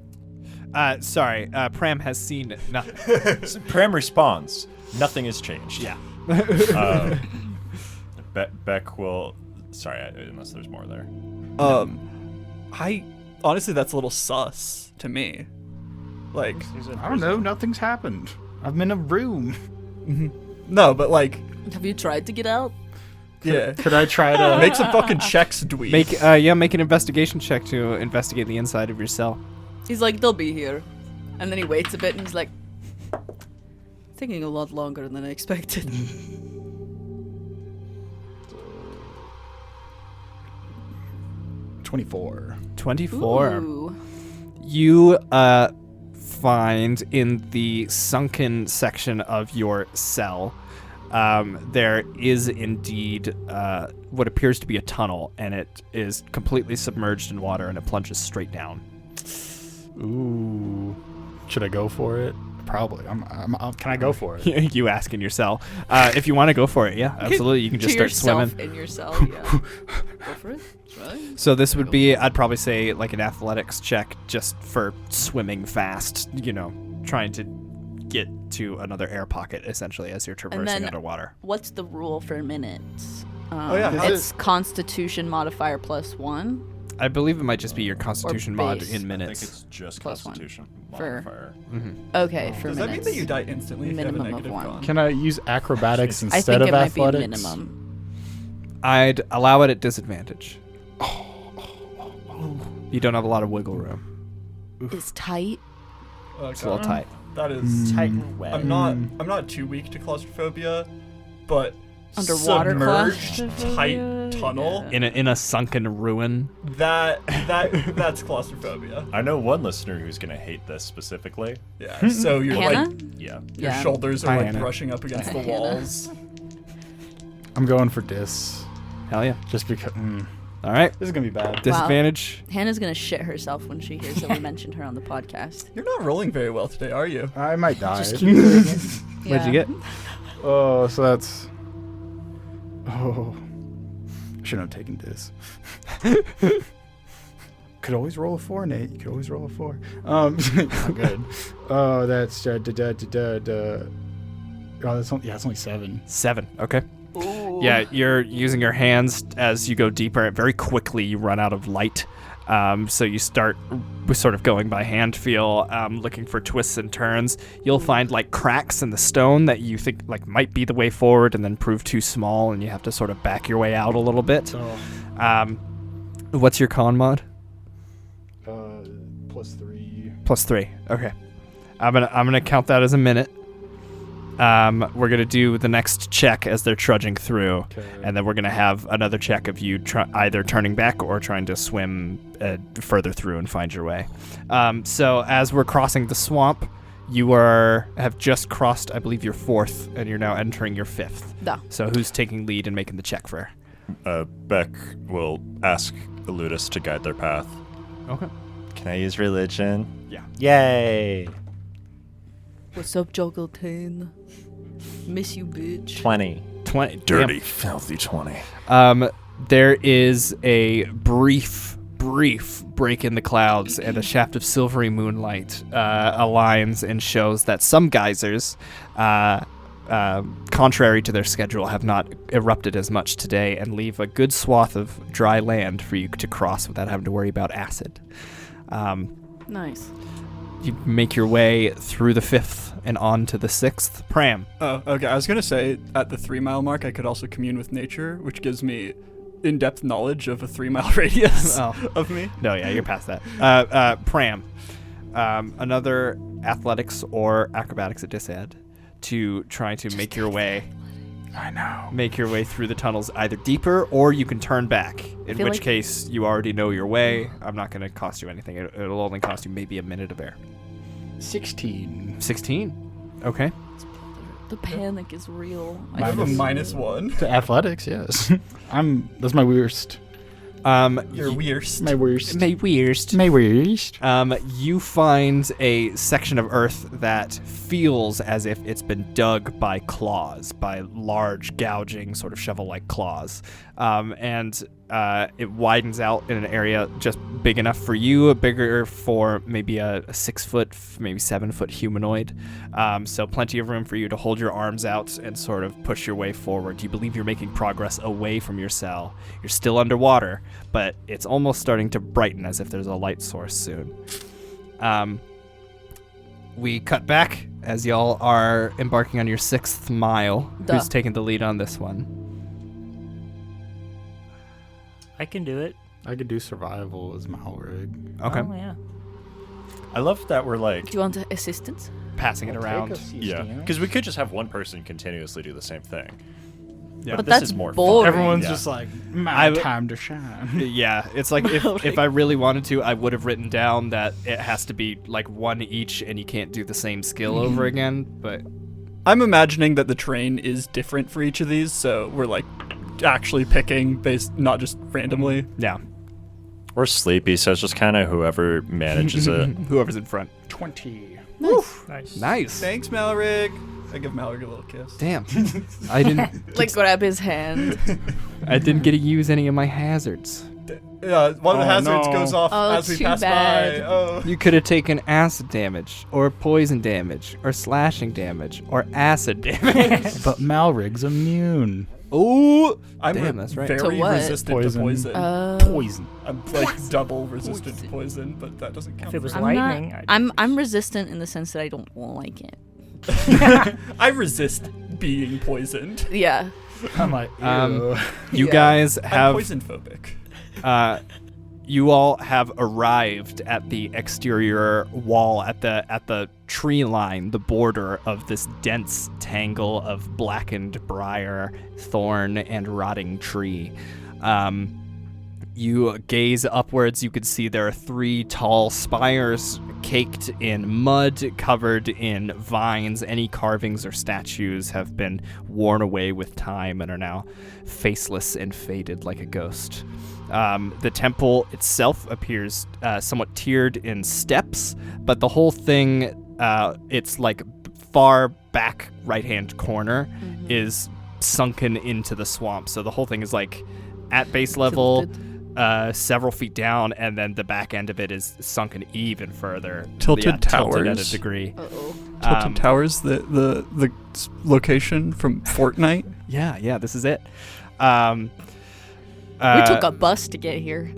Sorry. Pram has seen nothing. So Pram responds. Nothing has changed. Yeah. Beck will. Sorry, unless there's more there. I honestly, that's a little sus to me. Like, I don't know. Nothing's happened. I'm in a room. No, but like, Have you tried to get out? yeah. Could I try to Make some fucking checks, dweeb. Make an investigation check to investigate the inside of your cell. He's like, they'll be here. And then he waits a bit and he's like, taking a lot longer than I expected. 24. 24. Ooh. You find in the sunken section of your cell, there is indeed what appears to be a tunnel, and it is completely submerged in water, and it plunges straight down. Ooh. Should I go for it? Probably. Can I go for it? You ask in your cell. If you want to go for it, yeah, absolutely. You can just start swimming. In your cell, yeah. Go for it. Try. So this would be, I'd probably say, like an athletics check just for swimming fast, trying to get to another air pocket, essentially, as you're traversing underwater. What's the rule for minutes? yeah. It's Constitution modifier +1. I believe it might just be your Constitution mod base. in I minutes. think it's just Plus one. Constitution For- modifier. Okay, for Does minutes. that mean that you die instantly if you have a Minimum of negative 1. con? Can I use acrobatics I instead think it of might be athletics? minimum. I'd allow it at disadvantage. You don't have a lot of wiggle room. It's tight. It's a little tight. That is. Tight and wet. I'm not too weak to claustrophobia, but Underwater submerged claustrophobia? tight tunnel. Yeah. In a sunken ruin. That's claustrophobia. I know one listener who's gonna hate this specifically. Yeah. So you're Hannah? like Yeah. your Yeah. shoulders are Hi, like Hannah. brushing up against the Hannah. walls. I'm going for dis. Hell yeah. Just because. All right. This is going to be bad. Disadvantage. Hannah's gonna shit herself when she hears that we mentioned her on the podcast. You're not rolling very well today, are you? I might die. Just keep doing it. What'd you get? Oh, so that's. Oh. I shouldn't have taken dis. Could always roll a 4, Nate. You could always roll a 4. Not good. Oh, that's. Oh, that's only, it's only 7. 7. Okay. Ooh. Yeah, you're using your hands as you go deeper. Very quickly, you run out of light. So you start with sort of going by hand feel, looking for twists and turns. You'll find like cracks in the stone that you think like might be the way forward, and then prove too small, and you have to sort of back your way out a little bit. What's your con mod? +3. +3. Okay. I'm gonna count that as a minute. We're gonna do the next check as they're trudging through, Okay. and then we're gonna have another check of you either turning back or trying to swim further through and find your way. So as we're crossing the swamp, you have just crossed, I believe, your 4th, and you're now entering your 5th. Da. So who's taking lead and making the check for? Beck will ask Eludis to guide their path. Okay. Can I use religion? Yeah. Yay! What's up, Joggletaine? Miss you, bitch. 20. 20. Dirty, filthy 20. There is a brief break in the clouds, and a shaft of silvery moonlight aligns and shows that some geysers, contrary to their schedule, have not erupted as much today and leave a good swath of dry land for you to cross without having to worry about acid. Nice. You make your way through the 5th and on to the 6th. Pram. Oh, okay. I was gonna say at the 3-mile mark, I could also commune with nature, which gives me in-depth knowledge of a 3-mile radius of me. No, yeah, you're past that. Pram. Another athletics or acrobatics at disad to try to make your way. I know. Make your way through the tunnels either deeper, or you can turn back, in feel which like- case you already know your way. I'm not going to cost you anything. It'll only cost you maybe a minute of air. 16. 16. Okay. The panic is real. I have a -1. To athletics, yes. That's my worst. You're worst. My worst. May worst. My worst. You find a section of earth that feels as if it's been dug by claws, by large, gouging, sort of shovel-like claws. And it widens out in an area just big enough for you, bigger for maybe a 6-foot, maybe 7-foot humanoid. So plenty of room for you to hold your arms out and sort of push your way forward. You believe you're making progress away from your cell. You're still underwater, but it's almost starting to brighten as if there's a light source soon. we cut back as y'all are embarking on your 6th mile. Duh. Who's taking the lead on this one? I can do it. I could do survival as Malrig. Okay. Oh, yeah. I love that we're like, Do you want assistance? Passing it around. yeah, because we could just have one person continuously do the same thing. Yeah. But this that's is more boring. fun. Everyone's Yeah. just like, I my w- time to shine. Yeah, it's like if I really wanted to, I would have written down that it has to be like one each and you can't do the same skill over again, but I'm imagining that the terrain is different for each of these, so we're like actually picking based, not just randomly. yeah. We're sleepy, so it's just kind of whoever manages it. Whoever's in front. 20. Nice. Nice. Thanks, Malrig. I give Malrig a little kiss. Damn. I didn't Like grab his hand. I didn't get to use any of my hazards. One of the Oh, hazards no. goes off Oh, as we too pass bad. by. Oh. You could have taken acid damage, or poison damage, or slashing damage, or acid damage. But Malrig's immune. Ooh! I'm Damn, that's right. very To what? resistant Poison. to poison. Poison. I'm like double resistant to poison, but that doesn't count. If it was for I'm lightning, not. I'd- I'm resistant in the sense that I don't like it. I resist being poisoned. Yeah. I'm like, ew. You Yeah. guys I'm have poison phobic. you all have arrived at the exterior wall, at the tree line, the border of this dense tangle of blackened briar, thorn, and rotting tree. You gaze upwards, you could see there are 3 tall spires caked in mud, covered in vines. Any carvings or statues have been worn away with time and are now faceless and faded like a ghost. The temple itself appears somewhat tiered in steps, but the whole thing, it's like far back right-hand corner is sunken into the swamp. So the whole thing is like at base level, several feet down, and then the back end of it is sunken even further. Tilted tilted at towers. a degree. Uh-oh. Tilted Towers, the location from Fortnite. Yeah, this is it. We took a bus to get here.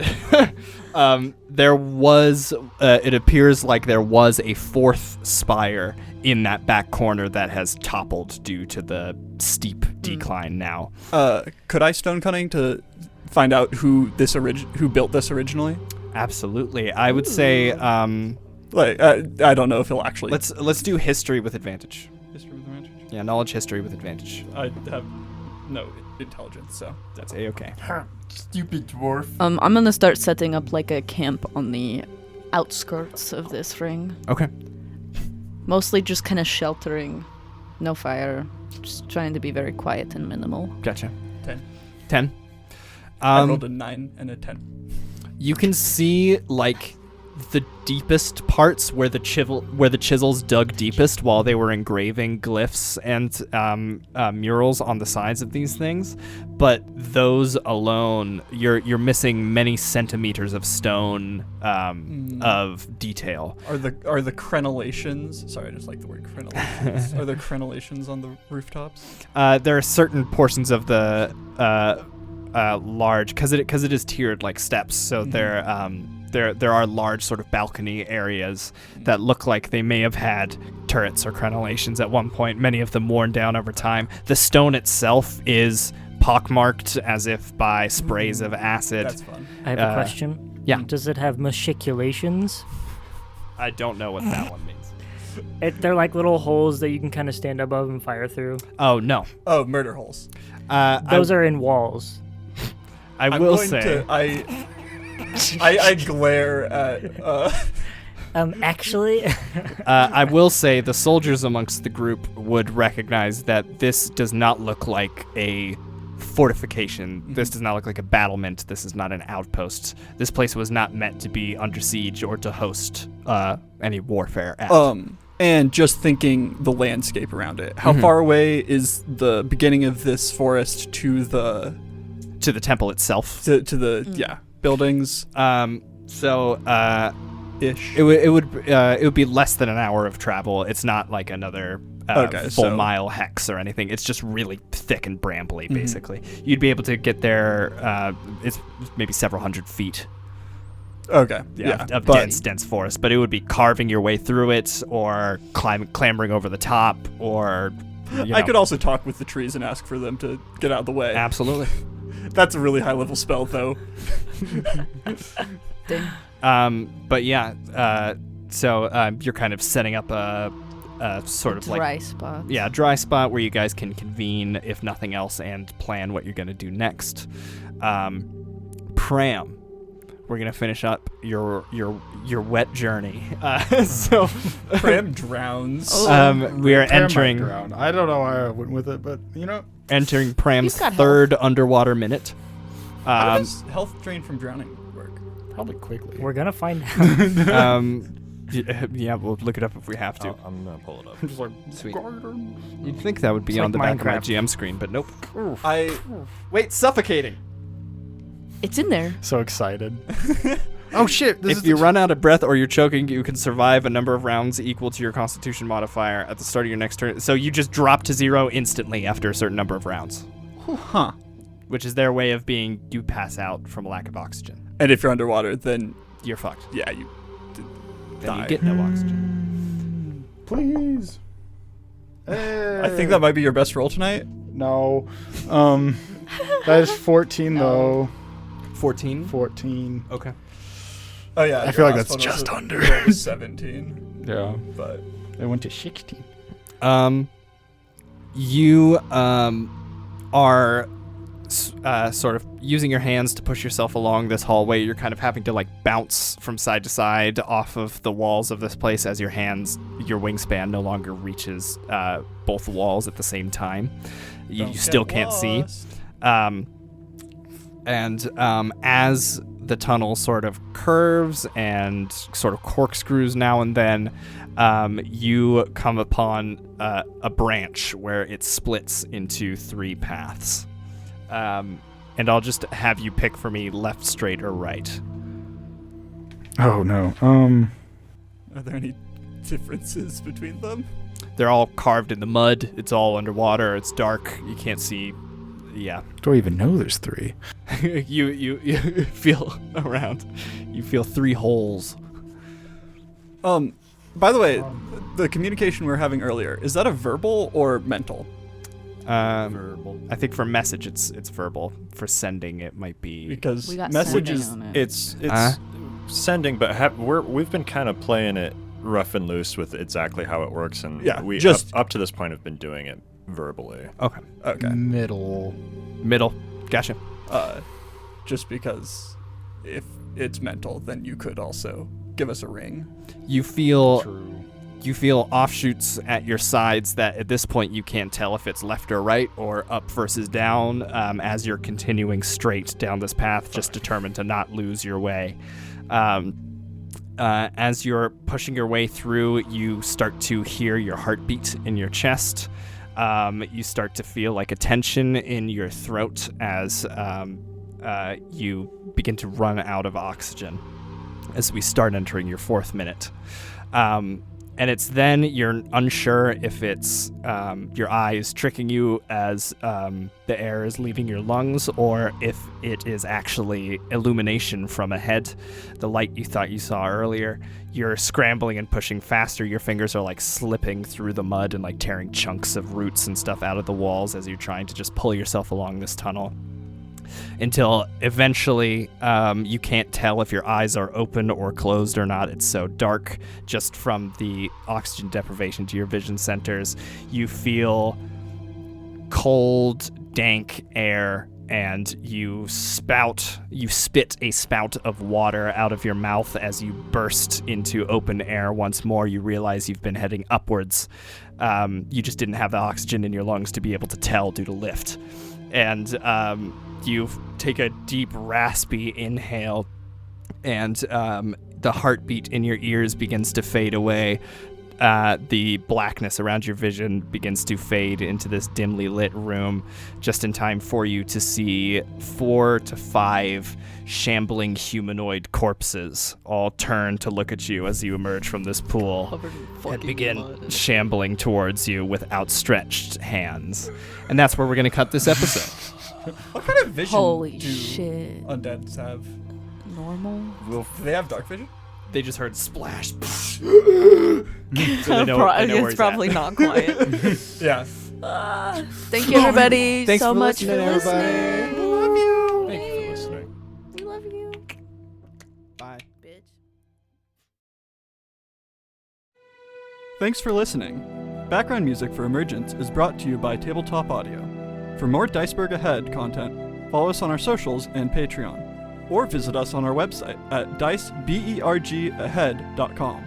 There was, it appears like there was a 4th spire in that back corner that has toppled due to the steep decline now. Could I stone cunning to find out who built this originally? Absolutely. I would say, Like, I don't know if he'll actually. let's do history with advantage. History with advantage. Yeah, knowledge history with advantage. I have no intelligence, so That's A-okay. Stupid dwarf. I'm gonna start setting up like a camp on the outskirts of this ring. Okay. Mostly just kind of sheltering, no fire, just trying to be very quiet and minimal. Gotcha. 10. 10. I rolled a 9 and a 10. You can see like the deepest parts where the chisels dug deepest while they were engraving glyphs and murals on the sides of these things, but those alone, you're missing many centimeters of stone of detail. Are the crenellations? Sorry, I just like the word crenellations. Are there crenellations on the rooftops? There are certain portions of the large, because it is tiered like steps, so there are large sort of balcony areas that look like they may have had turrets or crenellations at one point, many of them worn down over time. The stone itself is pockmarked as if by sprays of acid. That's fun. I have a question. yeah. Does it have machiculations? I don't know what that one means. They're like little holes that you can kind of stand above and fire through. Oh, no. Oh, murder holes. Those are in walls. I I'm will going say... to, I glare at. Actually, I will say the soldiers amongst the group would recognize that this does not look like a fortification. This does not look like a battlement. This is not an outpost. This place was not meant to be under siege or to host any warfare at. And just thinking the landscape around it. How far away is the beginning of this forest to the temple itself. to the buildings? Ish. It would be less than an hour of travel. It's not like another full mile hex or anything. It's just really thick and brambly, basically. You'd be able to get there. It's maybe several hundred feet. Okay. Of but dense forest, but it would be carving your way through it, or clambering over the top, or I could also talk with the trees and ask for them to get out of the way. Absolutely. That's a really high level spell, though. But yeah, so you're kind of setting up a sort of dry spot. Yeah, dry spot where you guys can convene, if nothing else, and plan what you're going to do next. Pram, we're going to finish up your wet journey. So Pram drowns. We are Pram entering. might drown. I don't know why I went with it, but Entering Pram's He's got third underwater minute. How does health drain from drowning work? probably quickly. We're gonna find out. Yeah, we'll look it up if we have to. I'm gonna pull it up. I'm just like, Sweet. Garden. You'd think that would be It's on the like back of my Minecraft. GM screen, but nope. Wait, suffocating. It's in there. So excited. Oh shit! If you run out of breath or you're choking, you can survive a number of rounds equal to your Constitution modifier at the start of your next turn. So you just drop to 0 instantly after a certain number of rounds, Huh. which is their way of being you pass out from lack of oxygen. And if you're underwater, then You're fucked. yeah, you Then die. you get no oxygen. Please. I think that might be your best roll tonight. No. That is 14 though. 14? 14. Okay. Oh yeah, I feel like your last that's one was just a- under. your roll was 17, Yeah. but I went to 16. You are sort of using your hands to push yourself along this hallway. You're kind of having to like bounce from side to side off of the walls of this place as your wingspan no longer reaches both walls at the same time. You don't still get can't see. lost. As the tunnel sort of curves and sort of corkscrews now and then, you come upon a branch where it splits into 3 paths. And I'll just have you pick for me left, straight, or right. Oh no. Are there any differences between them? They're all carved in the mud. It's all underwater. It's dark. You can't see. Yeah. Do I even know there's 3? you feel around. You feel 3 holes. By the way, the communication we were having earlier, is that a verbal or mental? Verbal. I think for message it's verbal. For sending it might be. Because We got messages. sending on it. It's sending, but we've been kind of playing it rough and loose with exactly how it works, and Yeah, we just- up to this point have been doing it verbally. Okay. Okay. Middle. Middle. Gotcha. Just because if it's mental, then you could also give us a ring. You feel True. you feel offshoots at your sides that at this point you can't tell if it's left or right or up versus down, as you're continuing straight down this path, just determined to not lose your way. As you're pushing your way through, you start to hear your heartbeat in your chest. You start to feel like a tension in your throat as you begin to run out of oxygen as we start entering your 4th minute. And it's then you're unsure if it's your eyes tricking you as the air is leaving your lungs, or if it is actually illumination from ahead, the light you thought you saw earlier. You're scrambling and pushing faster. Your fingers are like slipping through the mud and like tearing chunks of roots and stuff out of the walls as you're trying to just pull yourself along this tunnel. Until eventually you can't tell if your eyes are open or closed or not. It's so dark just from the oxygen deprivation to your vision centers. You feel cold, dank air, and you spit a spout of water out of your mouth as you burst into open air once more. You realize you've been heading upwards. You just didn't have the oxygen in your lungs to be able to tell due to lift. And you take a deep, raspy inhale, and the heartbeat in your ears begins to fade away. The blackness around your vision begins to fade into this dimly lit room, just in time for you to see 4 to 5 shambling humanoid corpses all turn to look at you as you emerge from this pool Covered in and fucking begin blood. shambling towards you with outstretched hands. And that's where we're going to cut this episode. What kind of vision Holy do shit. undeads have? normal? Do they have dark vision? They just heard splash. So they know where It's he's probably at. not quiet. Yeah. Thank you, everybody, Thanks so for much listening, for everybody. listening. We love you. Thank you for listening. We love you. Bye. Bitch. Thanks for listening. Background music for Emergence is brought to you by Tabletop Audio. For more DICEBERG Ahead content, follow us on our socials and Patreon, or visit us on our website at dicebergahead.com.